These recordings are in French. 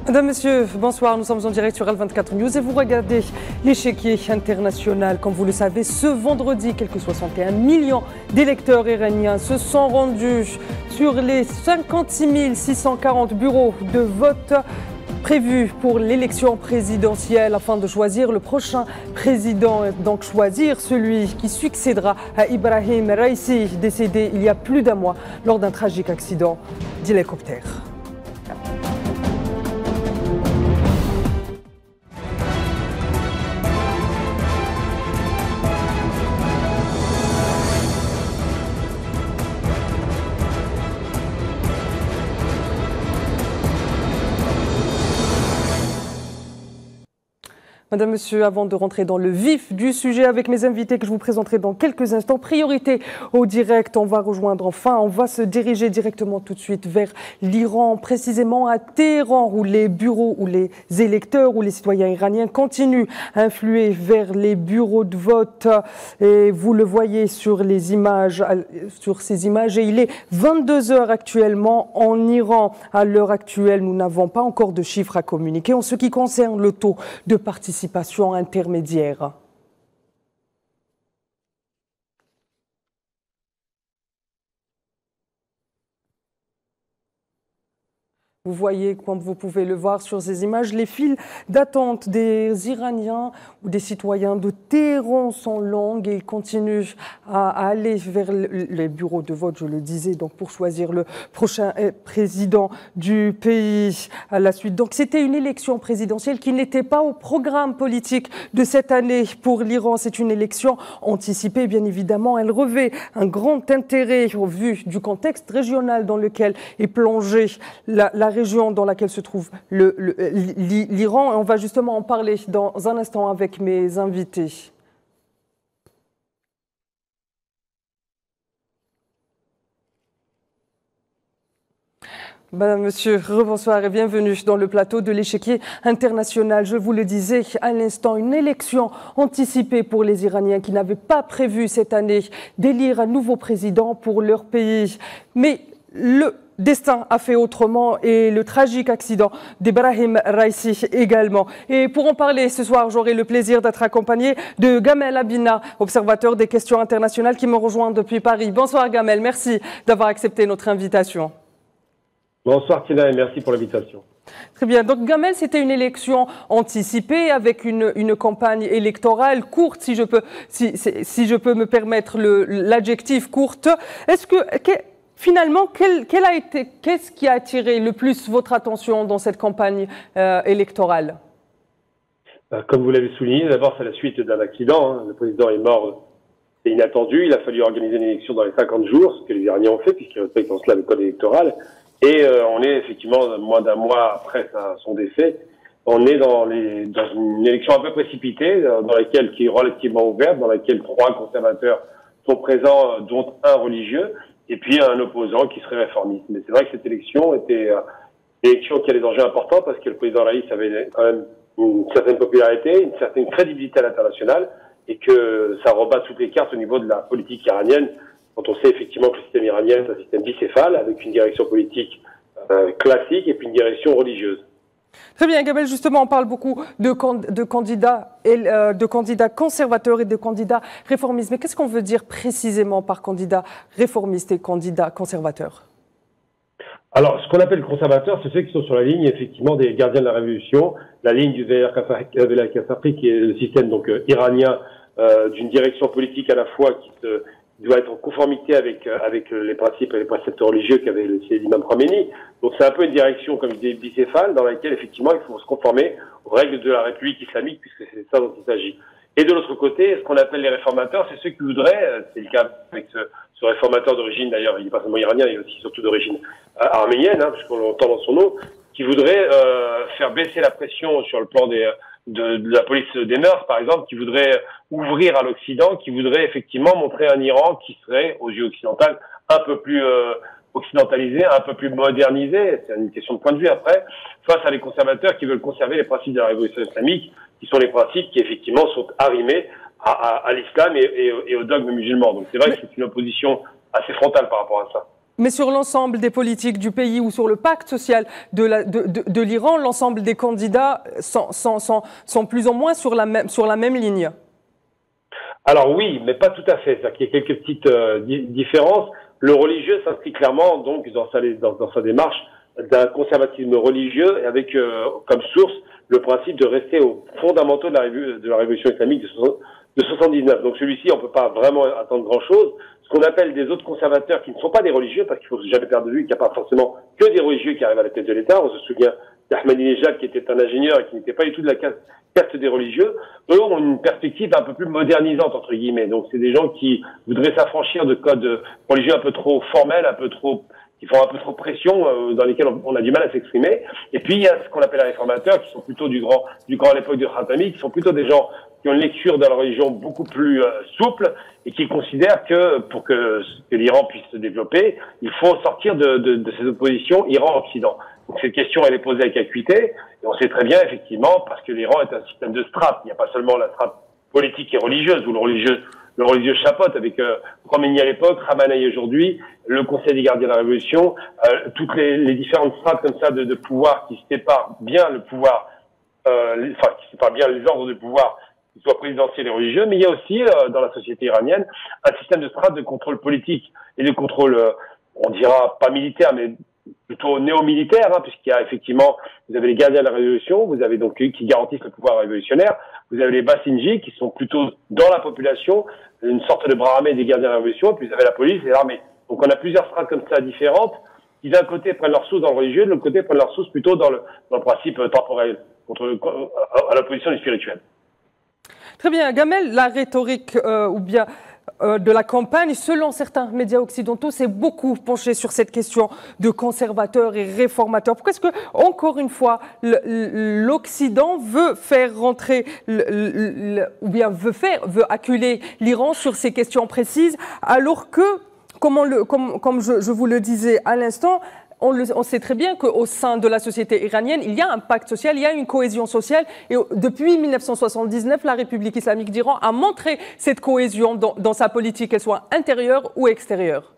Madame, Monsieur, bonsoir. Nous sommes en direct sur L24 News et vous regardez l'échiquier international. Comme vous le savez, ce vendredi, quelques 61 millions d'électeurs iraniens se sont rendus sur les 56 640 bureaux de vote prévus pour l'élection présidentielle afin de choisir le prochain président, donc choisir celui qui succédera à Ibrahim Raisi, décédé il y a plus d'un mois lors d'un tragique accident d'hélicoptère. Madame, Monsieur, avant de rentrer dans le vif du sujet avec mes invités que je vous présenterai dans quelques instants, priorité au direct, on va se diriger directement tout de suite vers l'Iran, précisément à Téhéran, où les bureaux, où les électeurs, où les citoyens iraniens continuent à influer vers les bureaux de vote. Et vous le voyez sur les images, sur ces images, et il est 22 h actuellement en Iran. À l'heure actuelle, nous n'avons pas encore de chiffres à communiquer en ce qui concerne le taux de participation intermédiaire. Vous voyez, comme vous pouvez le voir sur ces images, les files d'attente des Iraniens ou des citoyens de Téhéran sont longues et ils continuent à aller vers les bureaux de vote, je le disais, donc pour choisir le prochain président du pays à la suite. Donc c'était une élection présidentielle qui n'était pas au programme politique de cette année pour l'Iran. C'est une élection anticipée, bien évidemment. Elle revêt un grand intérêt au vu du contexte régional dans lequel est plongée la région dans laquelle se trouve l'Iran. On va justement en parler dans un instant avec mes invités. Madame, Monsieur, rebonsoir et bienvenue dans le plateau de l'échiquier international. Je vous le disais à l'instant, une élection anticipée pour les Iraniens qui n'avaient pas prévu cette année d'élire un nouveau président pour leur pays. Mais le destin a fait autrement et le tragique accident d'Ibrahim Raisi également. Et pour en parler ce soir, j'aurai le plaisir d'être accompagné de Gamel Abina, observateur des questions internationales qui me rejoint depuis Paris. Bonsoir Gamel, merci d'avoir accepté notre invitation. Bonsoir Tina et merci pour l'invitation. Très bien. Donc Gamel, c'était une élection anticipée avec une campagne électorale courte, si je peux me permettre l'adjectif courte. Est-ce que finalement, qu'est-ce qui a attiré le plus votre attention dans cette campagne électorale? Comme vous l'avez souligné, d'abord c'est la suite d'un accident. Le président est mort, c'est inattendu. Il a fallu organiser une élection dans les 50 jours, ce que les Iraniens ont fait puisqu'ils respectent en cela le code électoral. Et on est effectivement moins d'un mois après son décès. On est dans une élection un peu précipitée, qui est relativement ouverte, dans laquelle 3 conservateurs sont présents, dont un religieux, et puis un opposant qui serait réformiste. Mais c'est vrai que cette élection était une élection qui a des enjeux importants parce que le président Raïs avait quand même une certaine popularité, une certaine crédibilité à l'international, et que ça rebat toutes les cartes au niveau de la politique iranienne, quand on sait effectivement que le système iranien est un système bicéphale, avec une direction politique classique et puis une direction religieuse. Très bien, Gamel, justement, on parle beaucoup de candidats conservateurs et de candidats réformistes. Mais qu'est-ce qu'on veut dire précisément par candidat réformiste et candidat conservateur? Alors, ce qu'on appelle conservateurs, c'est ceux qui sont sur la ligne, effectivement, des gardiens de la révolution, la ligne du Veler Khafari, qui est le système donc iranien d'une direction politique à la fois qui doit être en conformité avec les principes et les préceptes religieux qu'avait l'imam Khamenei. Donc c'est un peu une direction, comme je disais, bicéphale, dans laquelle effectivement il faut se conformer aux règles de la République islamique, puisque c'est ça dont il s'agit. Et de l'autre côté, ce qu'on appelle les réformateurs, c'est ceux qui voudraient, c'est le cas avec ce réformateur d'origine, d'ailleurs, il n'est pas seulement iranien, il est aussi surtout d'origine arménienne, puisqu'on l'entend dans son nom, qui voudrait faire baisser la pression sur le plan de la police des mœurs, par exemple, qui voudrait ouvrir à l'Occident, qui voudrait effectivement montrer un Iran qui serait, aux yeux occidentaux, un peu plus occidentalisé, un peu plus modernisé, c'est une question de point de vue après, face à les conservateurs qui veulent conserver les principes de la révolution islamique, qui sont les principes qui effectivement sont arrimés à l'islam et au dogme musulman. Donc c'est vrai que c'est une opposition assez frontale par rapport à ça. Mais sur l'ensemble des politiques du pays ou sur le pacte social de l'Iran, l'ensemble des candidats sont plus ou moins sur la même ligne. Alors oui, mais pas tout à fait. C'est-à-dire qu'il y a quelques petites différences. Le religieux s'inscrit clairement donc dans sa démarche d'un conservatisme religieux et avec comme source le principe de rester aux fondamentaux de la révolution islamique de 79. Donc celui-ci, on peut pas vraiment attendre grand-chose. Ce qu'on appelle des autres conservateurs qui ne sont pas des religieux, parce qu'il faut jamais perdre de vue qu'il n'y a pas forcément que des religieux qui arrivent à la tête de l'État. On se souvient d'Ahmadinejad qui était un ingénieur et qui n'était pas du tout de la caste des religieux. Eux ont une perspective un peu plus modernisante, entre guillemets. Donc c'est des gens qui voudraient s'affranchir de codes religieux un peu trop formels, qui font un peu trop pression, dans lesquels on a du mal à s'exprimer. Et puis il y a ce qu'on appelle les réformateurs, qui sont plutôt du grand à l'époque de Khatami, qui sont plutôt des gens qui ont une lecture de la religion beaucoup plus souple et qui considèrent que pour que l'Iran puisse se développer, il faut sortir de ces oppositions Iran-Occident. Donc cette question, elle est posée avec acuité, et on sait très bien, effectivement, parce que l'Iran est un système de strates. Il n'y a pas seulement la strate politique et religieuse, où le religieux chapeaute avec Khomeini à l'époque, Khamenei aujourd'hui, le Conseil des gardiens de la Révolution, toutes les différentes strates comme ça de pouvoir qui séparent bien le pouvoir, qui séparent bien les ordres de pouvoir, qu'ils soient présidentiels et religieux, mais il y a aussi dans la société iranienne un système de strates de contrôle politique et de contrôle, on dira pas militaire, mais plutôt néo-militaire, puisqu'il y a effectivement, vous avez les gardiens de la révolution, vous avez donc qui garantissent le pouvoir révolutionnaire, vous avez les Basinji qui sont plutôt dans la population, une sorte de bras armé des gardiens de la révolution, puis vous avez la police et l'armée. Donc on a plusieurs strates comme ça différentes, qui d'un côté prennent leur source dans le religieux, de l'autre côté prennent leur source plutôt dans le principe temporel, à l'opposition du spirituel. Très bien, Gamel, la rhétorique ou bien de la campagne, selon certains médias occidentaux, s'est beaucoup penché sur cette question de conservateurs et réformateurs. Pourquoi est-ce que, encore une fois, l'Occident veut faire rentrer, ou bien veut acculer l'Iran sur ces questions précises, alors que, comme je vous le disais à l'instant, on sait très bien qu'au sein de la société iranienne, il y a un pacte social, il y a une cohésion sociale. Et depuis 1979, la République islamique d'Iran a montré cette cohésion dans sa politique, qu'elle soit intérieure ou extérieure.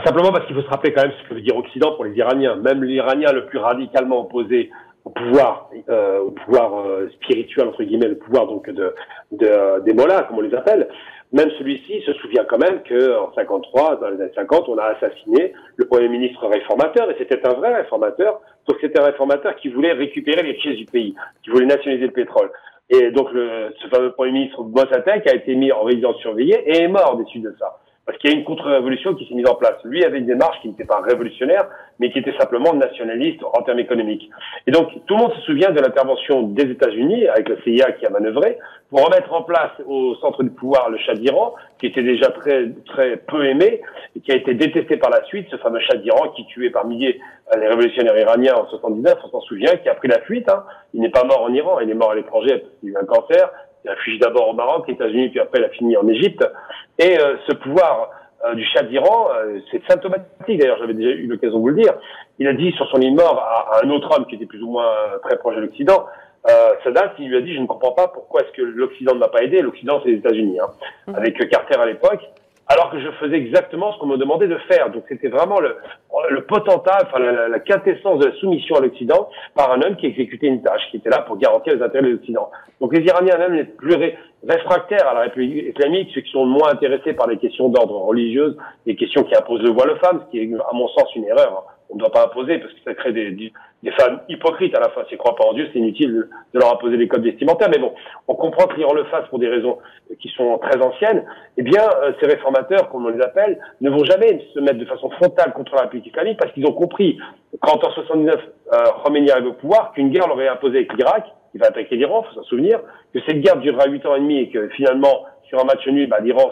Simplement parce qu'il faut se rappeler quand même ce que veut dire Occident pour les Iraniens. Même l'Iranien le plus radicalement opposé au pouvoir spirituel, entre guillemets, le pouvoir donc des mollahs, comme on les appelle, même celui-ci se souvient quand même qu'en 53, dans les années 50, on a assassiné le Premier ministre réformateur, et c'était un vrai réformateur, donc c'était un réformateur qui voulait récupérer les richesses du pays, qui voulait nationaliser le pétrole. Et donc ce fameux Premier ministre Mossadegh a été mis en résidence surveillée et est mort des suites de ça. Parce qu'il y a une contre-révolution qui s'est mise en place. Lui avait une démarche qui n'était pas révolutionnaire, mais qui était simplement nationaliste en termes économiques. Et donc, tout le monde se souvient de l'intervention des États-Unis, avec la CIA qui a manœuvré, pour remettre en place au centre du pouvoir le Shah d'Iran, qui était déjà très, très peu aimé, et qui a été détesté par la suite, ce fameux Shah d'Iran qui tuait par milliers les révolutionnaires iraniens en 79, on s'en souvient, qui a pris la fuite. Il n'est pas mort en Iran, il est mort à l'étranger parce qu'il a eu un cancer. Il a fui d'abord au Maroc, les États-Unis, puis après il a fini en Égypte. Et ce pouvoir du Shah d'Iran, c'est symptomatique, d'ailleurs j'avais déjà eu l'occasion de vous le dire. Il a dit sur son lit de mort à un autre homme qui était plus ou moins très proche de l'Occident, Sadat, il lui a dit: je ne comprends pas pourquoi est-ce que l'Occident ne m'a pas aidé. L'Occident, c'est les États-Unis, avec Carter à l'époque, alors que je faisais exactement ce qu'on me demandait de faire. Donc c'était vraiment le potentat, enfin la quintessence de la soumission à l'Occident par un homme qui exécutait une tâche, qui était là pour garantir les intérêts de l'Occident. Donc les Iraniens, même les plus réfractaires à la République islamique, ceux qui sont moins intéressés par les questions d'ordre religieux, les questions qui imposent le voile aux femmes, ce qui est à mon sens une erreur. On ne doit pas imposer parce que ça crée des femmes hypocrites à la fin. S'ils ne croient pas en Dieu, c'est inutile de leur imposer les codes vestimentaires. Mais bon, on comprend que l'Iran le fasse pour des raisons qui sont très anciennes. Eh bien, ces réformateurs, comme on les appelle, ne vont jamais se mettre de façon frontale contre la République islamique parce qu'ils ont compris, quand en 79, Khomeini arrive au pouvoir, qu'une guerre l'aurait imposée avec l'Irak, il va attaquer l'Iran, il faut s'en souvenir, que cette guerre durera 8 ans et demi et que finalement, sur un match nul, l'Iran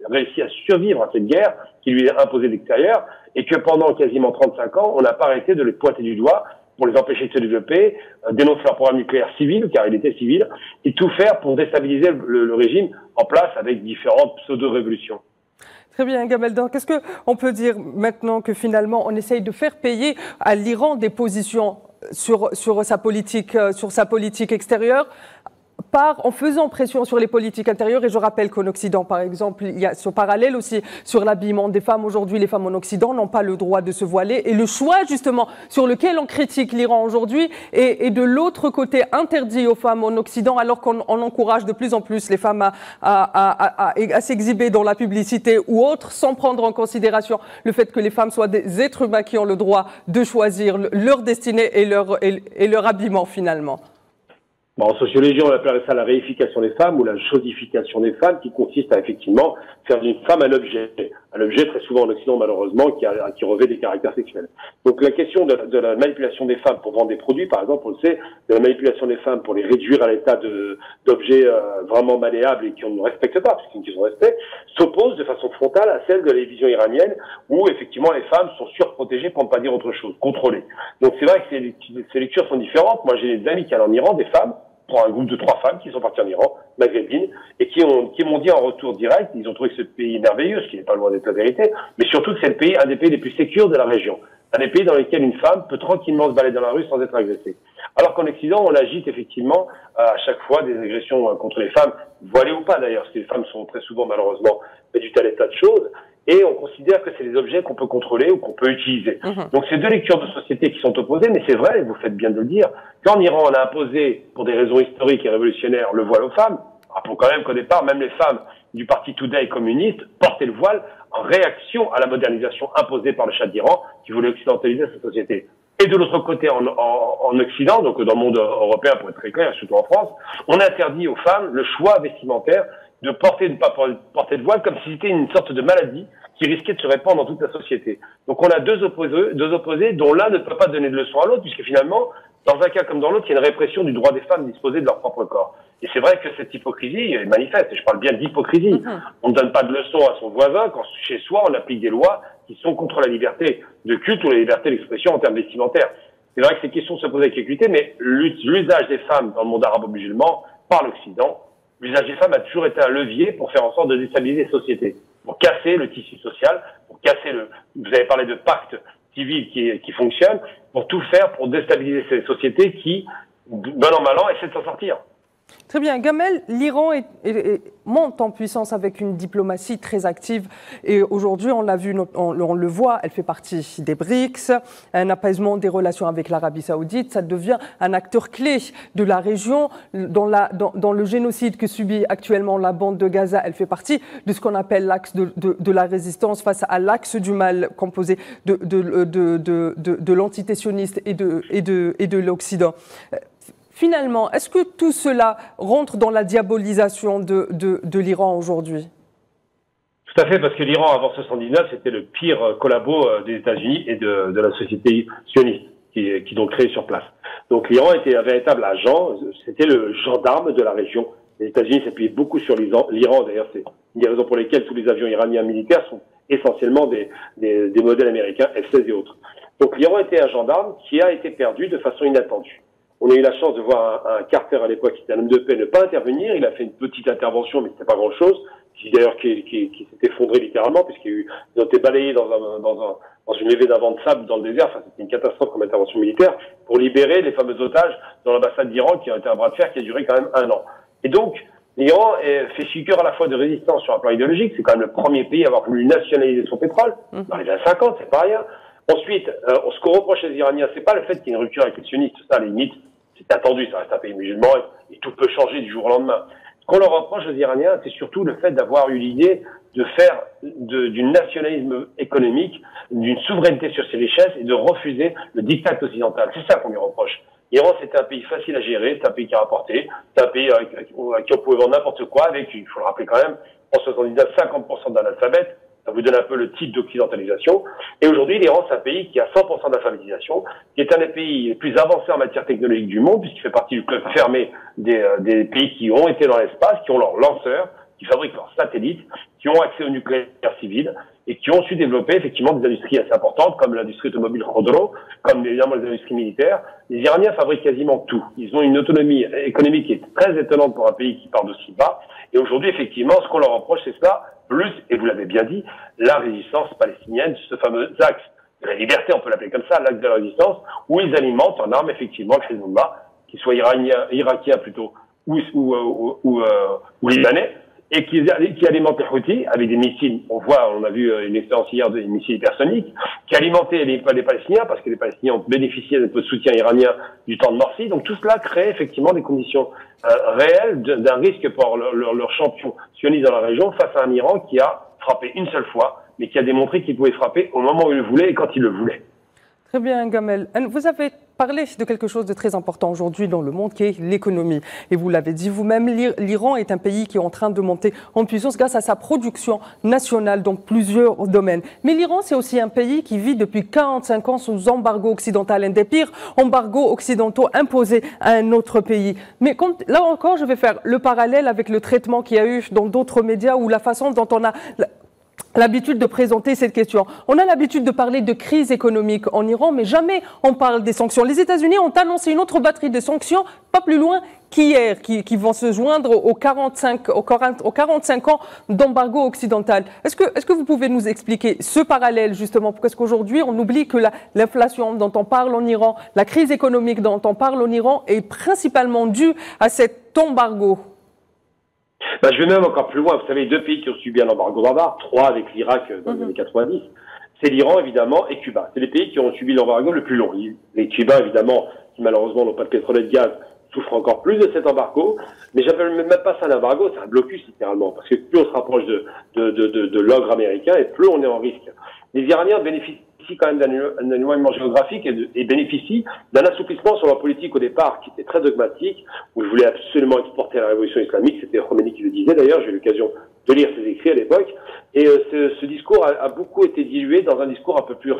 réussit à survivre à cette guerre qui lui est imposée de l'extérieur, et que pendant quasiment 35 ans, on n'a pas arrêté de les pointer du doigt pour les empêcher de se développer, dénoncer leur programme nucléaire civil, car il était civil, et tout faire pour déstabiliser le régime en place avec différentes pseudo-révolutions. Très bien, Gamel. Donc, est-ce qu'on peut dire maintenant que finalement, on essaye de faire payer à l'Iran des positions sur sa politique extérieure part en faisant pression sur les politiques intérieures. Et je rappelle qu'en Occident, par exemple, il y a ce parallèle aussi sur l'habillement des femmes. Aujourd'hui, les femmes en Occident n'ont pas le droit de se voiler. Et le choix, justement, sur lequel on critique l'Iran aujourd'hui est de l'autre côté interdit aux femmes en Occident, alors qu'on encourage de plus en plus les femmes à s'exhiber dans la publicité ou autre, sans prendre en considération le fait que les femmes soient des êtres humains qui ont le droit de choisir leur destinée et leur habillement, finalement. Bon, en sociologie, on appelle ça la réification des femmes ou la chosification des femmes, qui consiste à effectivement faire d'une femme un objet très souvent en Occident malheureusement qui revêt des caractères sexuels. Donc la question de la manipulation des femmes pour vendre des produits, par exemple, on le sait, de la manipulation des femmes pour les réduire à l'état d'objets vraiment malléables et qu'on ne respecte pas, parce qu'ils ont respect, s'oppose de façon frontale à celle de la vision iranienne où effectivement les femmes sont surprotégées pour ne pas dire autre chose, contrôlées. Donc c'est vrai que ces lectures sont différentes. Moi j'ai des amis qui allent en Iran, des femmes, pour un groupe de 3 femmes qui sont parties en Iran, maghrébines, et qui m'ont dit en retour direct, ils ont trouvé que ce pays merveilleux, ce qui n'est pas loin d'être la vérité, mais surtout que c'est un des pays les plus sécures de la région. Un des pays dans lesquels une femme peut tranquillement se balader dans la rue sans être agressée. Alors qu'en Occident, on agite effectivement à chaque fois des agressions contre les femmes, voilées ou pas d'ailleurs, parce que les femmes sont très souvent malheureusement réduites à l'état de choses, et on considère que c'est des objets qu'on peut contrôler ou qu'on peut utiliser. Donc c'est deux lectures de société qui sont opposées, mais c'est vrai, vous faites bien de le dire, qu'en Iran on a imposé, pour des raisons historiques et révolutionnaires, le voile aux femmes. Rappelons quand même qu'au départ, même les femmes du parti Today communiste portaient le voile en réaction à la modernisation imposée par le Shah d'Iran, qui voulait occidentaliser sa société. Et de l'autre côté, en Occident, donc dans le monde européen pour être très clair, surtout en France, on interdit aux femmes le choix vestimentaire de porter ou de ne pas porter de voile, comme si c'était une sorte de maladie qui risquait de se répandre dans toute la société. Donc on a deux opposés dont l'un ne peut pas donner de leçon à l'autre, puisque finalement, dans un cas comme dans l'autre, il y a une répression du droit des femmes de disposer de leur propre corps. Et c'est vrai que cette hypocrisie est manifeste, et je parle bien d'hypocrisie. On ne donne pas de leçon à son voisin quand chez soi on applique des lois qui sont contre la liberté de culte ou la liberté d'expression en termes vestimentaires. C'est vrai que ces questions se posent avec acuité, mais l'usage des femmes dans le monde arabo-musulman par l'Occident, l'usage des femmes a toujours été un levier pour faire en sorte de déstabiliser les sociétés, pour casser le tissu social, pour casser vous avez parlé de pacte civil qui fonctionne, pour tout faire pour déstabiliser ces sociétés qui, bon an mal an, essaient de s'en sortir. Très bien. Gamel, l'Iran monte en puissance avec une diplomatie très active et aujourd'hui, on l'a vu, on le voit, elle fait partie des BRICS, un apaisement des relations avec l'Arabie Saoudite, ça devient un acteur clé de la région. Dans le génocide que subit actuellement la bande de Gaza, elle fait partie de ce qu'on appelle l'axe de la résistance face à l'axe du mal composé de l'entité sioniste et de l'Occident. Finalement, est-ce que tout cela rentre dans la diabolisation de l'Iran aujourd'hui? Tout à fait, parce que l'Iran, avant 1979, c'était le pire collabo des États-Unis et de la société sioniste qui l'ont créé sur place. Donc l'Iran était un véritable agent, c'était le gendarme de la région. Les États-Unis s'appuyaient beaucoup sur l'Iran, d'ailleurs c'est une des raisons pour lesquelles tous les avions iraniens militaires sont essentiellement des modèles américains F-16 et autres. Donc l'Iran était un gendarme qui a été perdu de façon inattendue. On a eu la chance de voir un Carter à l'époque, qui était un homme de paix, ne pas intervenir. Il a fait une petite intervention, mais c'était pas grand-chose, qui s'est effondré littéralement, puisqu'ils ont été balayés dans une levée d'un vent de sable dans le désert. Enfin, c'était une catastrophe comme intervention militaire pour libérer les fameux otages dans l'ambassade d'Iran, qui a été un bras de fer qui a duré quand même 1 an. Et donc, l'Iran fait figure à la fois de résistance sur un plan idéologique. C'est quand même le premier pays à avoir voulu nationaliser son pétrole dans les années 50, c'est pas rien. Ensuite, ce qu'on reproche aux Iraniens, c'est pas le fait qu'il y ait une rupture avec les sionistes, ça, à la limite, c'est attendu, ça reste un pays musulman et tout peut changer du jour au lendemain. Ce qu'on leur reproche aux Iraniens, c'est surtout le fait d'avoir eu l'idée de faire du nationalisme économique, d'une souveraineté sur ses richesses et de refuser le diktat occidental. C'est ça qu'on lui reproche. L'Iran, c'était un pays facile à gérer, c'est un pays qui a rapporté, c'est un pays à qui on pouvait vendre n'importe quoi avec, il faut le rappeler quand même, en 79, 50% d'analphabètes. Ça vous donne un peu le type d'occidentalisation. Et aujourd'hui, l'Iran, c'est un pays qui a 100% d'alphabétisation, qui est un des pays les plus avancés en matière technologique du monde, puisqu'il fait partie du club fermé des pays qui ont été dans l'espace, qui ont leurs lanceurs, qui fabriquent leurs satellites, qui ont accès au nucléaire civil, et qui ont su développer effectivement des industries assez importantes, comme l'industrie automobile Khodro, comme évidemment les industries militaires. Les Iraniens fabriquent quasiment tout. Ils ont une autonomie économique qui est très étonnante pour un pays qui part d'aussi bas. Et aujourd'hui, effectivement, ce qu'on leur reproche, c'est cela, plus, et vous l'avez bien dit, la résistance palestinienne, ce fameux axe de la liberté, on peut l'appeler comme ça, l'axe de la résistance, où ils alimentent en armes effectivement le Hezbollah, qu'il soit irakien plutôt ou libanais, et qui alimentent les Houthis avec des missiles. On a vu une expérience hier de missiles hypersoniques, qui alimentaient les Palestiniens, parce que les Palestiniens ont bénéficié d'un peu de soutien iranien du temps de Morsi. Donc tout cela crée effectivement des conditions réelles d'un risque pour leur champion sioniste dans la région face à un Iran qui a frappé une seule fois, mais qui a démontré qu'il pouvait frapper au moment où il le voulait et quand il le voulait. Très bien, Gamel. Vous avez parlé de quelque chose de très important aujourd'hui dans le monde, qui est l'économie. Et vous l'avez dit vous-même, l'Iran est un pays qui est en train de monter en puissance grâce à sa production nationale dans plusieurs domaines. Mais l'Iran, c'est aussi un pays qui vit depuis 45 ans sous embargo occidental, un des pires embargos occidentaux imposés à un autre pays. Mais là encore, je vais faire le parallèle avec le traitement qu'il y a eu dans d'autres médias ou la façon dont on a l'habitude de présenter cette question. On a l'habitude de parler de crise économique en Iran, mais jamais on parle des sanctions. Les États-Unis ont annoncé une autre batterie de sanctions, pas plus loin qu'hier, qui vont se joindre aux 45 ans d'embargo occidental. Est-ce que vous pouvez nous expliquer ce parallèle, justement, parce qu'aujourd'hui, on oublie que l'inflation dont on parle en Iran, la crise économique dont on parle en Iran est principalement due à cet embargo? Je vais même encore plus loin. Vous savez, deux pays qui ont subi un embargo barbare, trois avec l'Irak dans les années 90, c'est l'Iran évidemment et Cuba. C'est les pays qui ont subi l'embargo le plus long. Les Cubains évidemment, qui malheureusement n'ont pas de pétrole et de gaz, souffrent encore plus de cet embargo. Mais j'appelle même pas ça un embargo, c'est un blocus littéralement, parce que plus on se rapproche de l'ogre américain et plus on est en risque. Les Iraniens bénéficient quand même d'un éloignement géographique et bénéficient d'un assouplissement sur leur politique au départ qui était très dogmatique, où ils voulaient absolument exporter la révolution islamique. C'était Khomeini qui le disait d'ailleurs, j'ai eu l'occasion de lire ses écrits à l'époque. Et ce discours a beaucoup été dilué dans un discours un peu plus,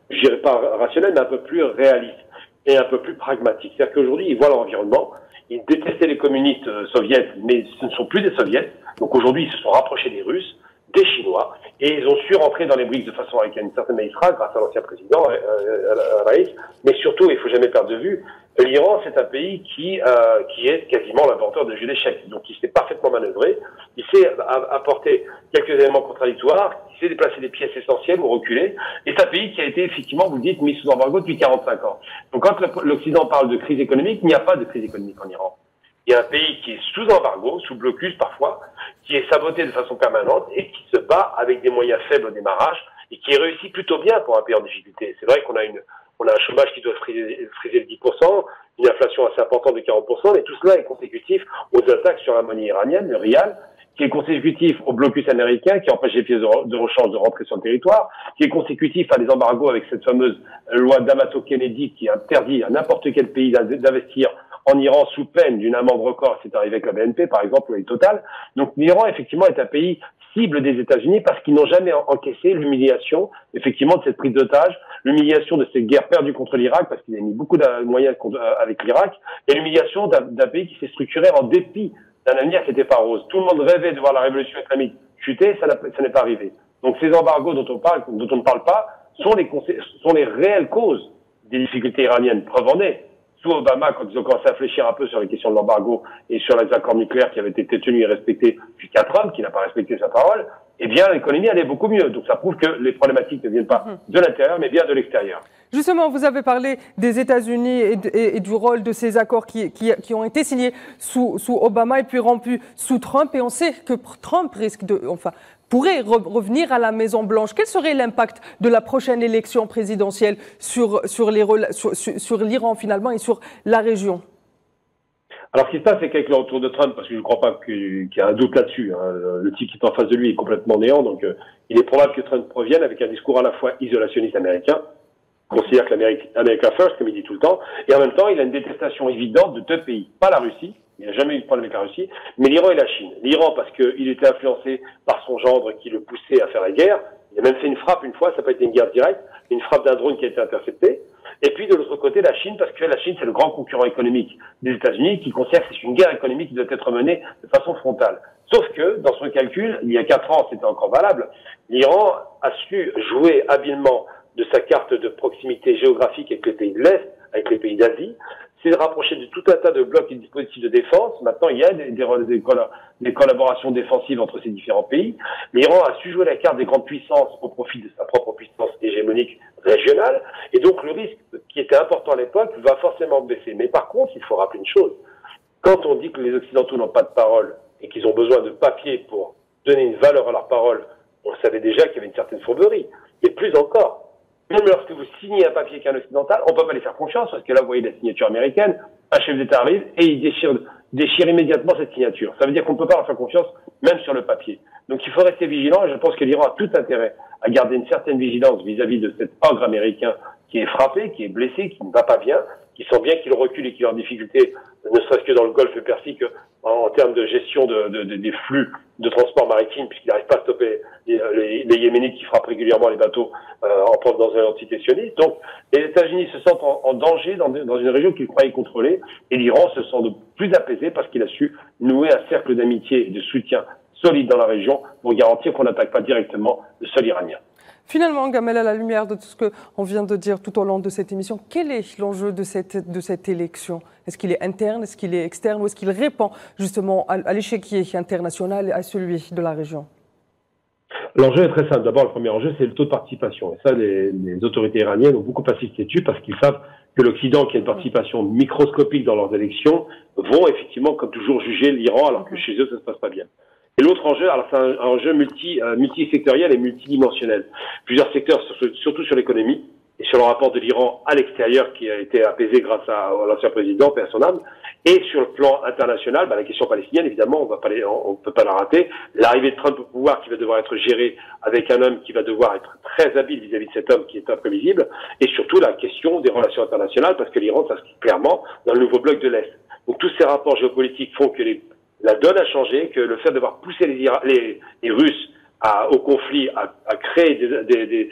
je dirais pas rationnel, mais un peu plus réaliste et un peu plus pragmatique. C'est-à-dire qu'aujourd'hui, ils voient l'environnement, ils détestaient les communistes soviétiques, mais ce ne sont plus des soviétiques. Donc aujourd'hui, ils se sont rapprochés des Russes, des Chinois, et ils ont su rentrer dans les BRICS de façon avec une certaine maïstra grâce à l'ancien président Raïs. Mais surtout, il faut jamais perdre de vue, l'Iran, c'est un pays qui est quasiment l'inventeur de jeu d'échecs. Donc, il s'est parfaitement manœuvré, il sait apporter quelques éléments contradictoires, il sait déplacer des pièces essentielles ou reculer. Et c'est un pays qui a été, effectivement, vous le dites, mis sous embargo depuis 45 ans. Donc, quand l'Occident parle de crise économique, il n'y a pas de crise économique en Iran. Il y a un pays qui est sous embargo, sous blocus parfois, qui est saboté de façon permanente et qui se bat avec des moyens faibles au démarrage et qui réussit plutôt bien pour un pays en difficulté. C'est vrai qu'on a un chômage qui doit friser le 10%, une inflation assez importante de 40%, mais tout cela est consécutif aux attaques sur la monnaie iranienne, le rial, qui est consécutif au blocus américain qui empêche les pièces de rechange de rentrer sur le territoire, qui est consécutif à des embargos avec cette fameuse loi d'Amato-Kennedy qui interdit à n'importe quel pays d'investir en Iran sous peine d'une amende record. C'est arrivé avec la BNP, par exemple, ou avec Total. Donc l'Iran, effectivement, est un pays cible des États-Unis parce qu'ils n'ont jamais encaissé l'humiliation, effectivement, de cette prise d'otage, l'humiliation de cette guerre perdue contre l'Irak parce qu'il a mis beaucoup de moyens avec l'Irak, et l'humiliation d'un pays qui s'est structuré en dépit d'un avenir qui n'était pas rose. Tout le monde rêvait de voir la révolution islamique chuter, ça n'est pas arrivé. Donc ces embargos dont on ne parle pas, sont les réelles causes des difficultés iraniennes. Preuve en est. Sous Obama, quand ils ont commencé à réfléchir un peu sur les questions de l'embargo et sur les accords nucléaires qui avaient été tenus et respectés depuis 4 ans, qui n'a pas respecté sa parole, eh bien, l'économie allait beaucoup mieux. Donc, ça prouve que les problématiques ne viennent pas de l'intérieur, mais bien de l'extérieur. Justement, vous avez parlé des États-Unis et du rôle de ces accords qui ont été signés sous Obama et puis rompus sous Trump. Et on sait que Trump pourrait revenir à la Maison-Blanche. Quel serait l'impact de la prochaine élection présidentielle sur l'Iran finalement et sur la région? Alors, ce qui se passe, c'est qu'avec le retour de Trump, parce que je ne crois pas qu'il y a un doute là-dessus, hein, le type qui est en face de lui est complètement néant, donc il est probable que Trump revienne avec un discours à la fois isolationniste américain, considère que l'America First, comme il dit tout le temps, et en même temps, il a une détestation évidente de 2 pays, pas la Russie, il n'a jamais eu de problème avec la Russie, mais l'Iran et la Chine. L'Iran parce qu'il était influencé par son gendre qui le poussait à faire la guerre, il a même fait une frappe une fois, ça n'a pas été une guerre directe, une frappe d'un drone qui a été intercepté. Et puis de l'autre côté, la Chine, parce que la Chine, c'est le grand concurrent économique des États-Unis, qui considère que c'est une guerre économique qui doit être menée de façon frontale. Sauf que, dans son calcul, il y a 4 ans, c'était encore valable, l'Iran a su jouer habilement de sa carte de proximité géographique avec les pays de l'Est, avec les pays d'Asie, c'est de rapprocher de tout un tas de blocs et de dispositifs de défense. Maintenant, il y a des collaborations défensives entre ces différents pays. L'Iran a su jouer la carte des grandes puissances au profit de sa propre puissance hégémonique régionale. Et donc, le risque qui était important à l'époque va forcément baisser. Mais par contre, il faut rappeler une chose. Quand on dit que les Occidentaux n'ont pas de parole et qu'ils ont besoin de papier pour donner une valeur à leur parole, on savait déjà qu'il y avait une certaine fourberie. Mais plus encore, même lorsque vous signez un papier qu'un occidental, on ne peut pas les faire confiance, parce que là, vous voyez la signature américaine, un chef d'État arrive et il déchire immédiatement cette signature. Ça veut dire qu'on ne peut pas leur faire confiance, même sur le papier. Donc il faut rester vigilant, et je pense que l'Iran a tout intérêt à garder une certaine vigilance vis-à-vis de cet ogre américain qui est frappé, qui est blessé, qui ne va pas bien, qui sent bien qu'il recule et qu'il est en difficulté, ne serait-ce que dans le Golfe Persique, en termes de gestion des flux de transport maritime, puisqu'il n'arrive pas à stopper les Yéménites qui frappent régulièrement les bateaux dans un antitétionniste. Donc les États-Unis se sentent en danger dans une région qu'ils croyaient contrôler, et l'Iran se sent de plus apaisé parce qu'il a su nouer un cercle d'amitié et de soutien solide dans la région pour garantir qu'on n'attaque pas directement le sol iranien. Finalement, Gamel, à la lumière de tout ce qu'on vient de dire tout au long de cette émission, quel est l'enjeu de cette élection? Est-ce qu'il est interne, est-ce qu'il est externe, ou est-ce qu'il répond justement à l'échiquier international et à celui de la région? L'enjeu est très simple. D'abord, le premier enjeu, c'est le taux de participation. Et ça, les autorités iraniennes ont beaucoup insisté dessus parce qu'ils savent que l'Occident, qui a une participation microscopique dans leurs élections, vont effectivement, comme toujours, juger l'Iran alors que chez eux, ça se passe pas bien. Et l'autre enjeu, alors c'est un enjeu multisectoriel et multidimensionnel. Plusieurs secteurs, surtout sur l'économie et sur le rapport de l'Iran à l'extérieur qui a été apaisé grâce à l'ancien président, paix à son âme. Et sur le plan international, la question palestinienne, évidemment, on peut pas la rater. L'arrivée de Trump au pouvoir qui va devoir être gérée avec un homme qui va devoir être très habile vis-à-vis de cet homme qui est imprévisible. Et surtout la question des relations internationales parce que l'Iran s'inscrit clairement dans le nouveau bloc de l'Est. Donc tous ces rapports géopolitiques font que la donne a changé, que le fait de devoir pousser les Russes au conflit, à créer des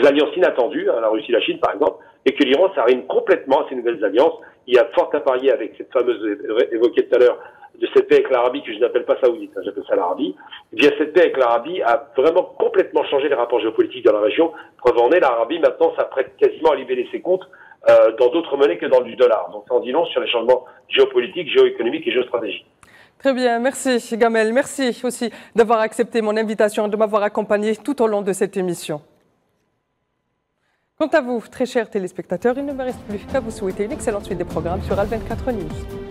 alliances inattendues, la Russie et la Chine par exemple, et que l'Iran s'arrime complètement à ces nouvelles alliances. Il y a fort à parier avec cette fameuse évoquée tout à l'heure de cette paix avec l'Arabie que je n'appelle pas saoudite, j'appelle ça l'Arabie. Eh bien, cette paix avec l'Arabie a vraiment complètement changé les rapports géopolitiques dans la région. Preuve en est, l'Arabie maintenant s'apprête quasiment à libérer ses comptes dans d'autres monnaies que dans du dollar. Donc ça en dit long sur les changements géopolitiques, géoéconomiques et géostratégiques. Très bien, merci Gamel. Merci aussi d'avoir accepté mon invitation, de m'avoir accompagné tout au long de cette émission. Quant à vous, très chers téléspectateurs, il ne me reste plus qu'à vous souhaiter une excellente suite des programmes sur Al24 News.